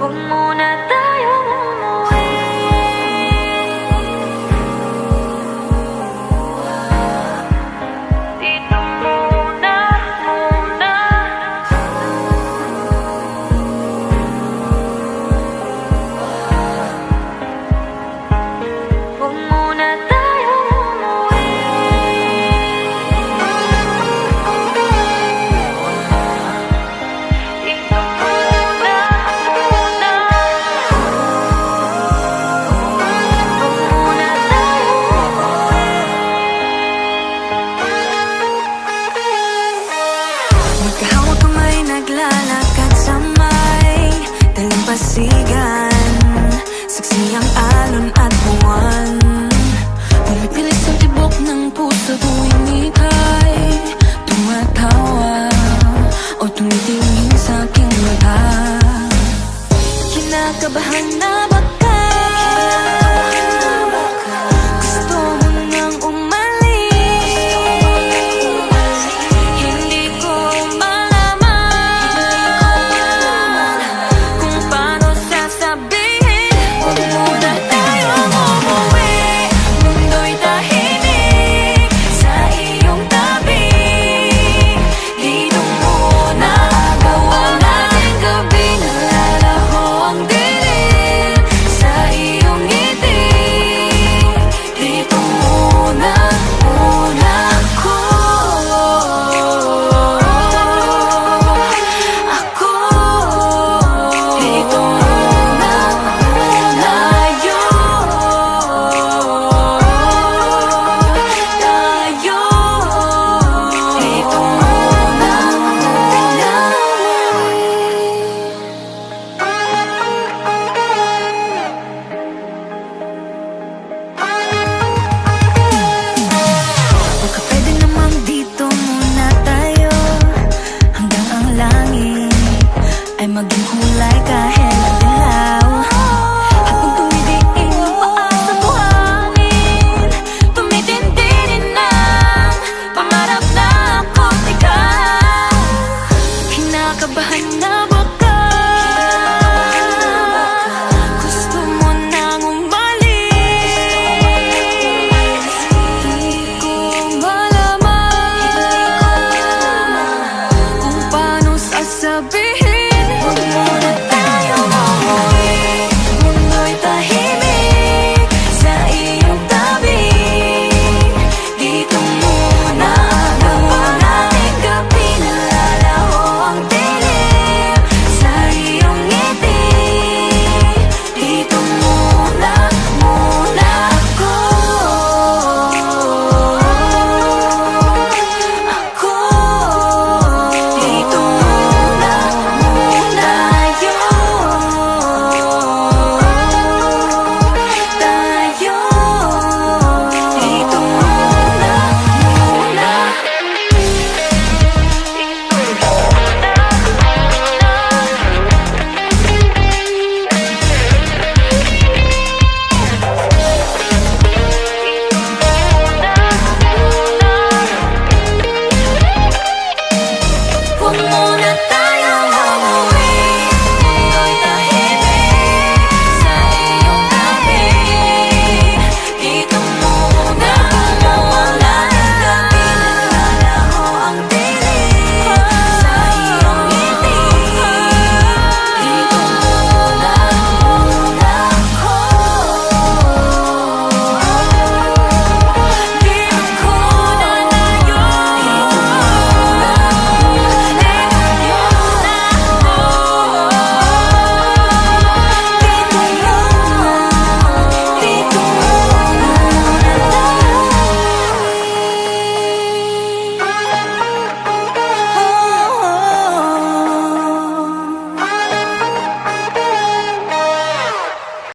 Huwag muna tayong umuwi. Dito muna, muna. Huwag muna tayong umuwi. Dito muna, muna. Huwag muna tayong umuwi. Magkahawag kamay, naglalakad sa may dalampasigan. Saksi ang alon at buwan. Pumipilit sa tibok ng puso tuwing ika'y tumatawa o tumitingin sa aking mata. Kinakabahan na baka gusto mo nang umalis. Hindi ko malaman kung paano sasabihin. Huwag muna tayong umuwi. Mundo'y tahimik sa iyong tabi. Dito muna gawa natin gabi. Nalalaho ang dilim sa iyong ngiti. Dito muna, muna ako. Dito muna, muna tayo. Dito muna, muna. Baka pwede namang dito muna tayo hanggang ang langit ay maging kulay kahit dilaw. Habang tumidiin ang paa sa buhangin, tumitindi din ang pangarap na ako't ikaw. Kinakabahan na baka gusto mo nang umalis. Hindi ko malaman kung paano sasabihin. Huwag mo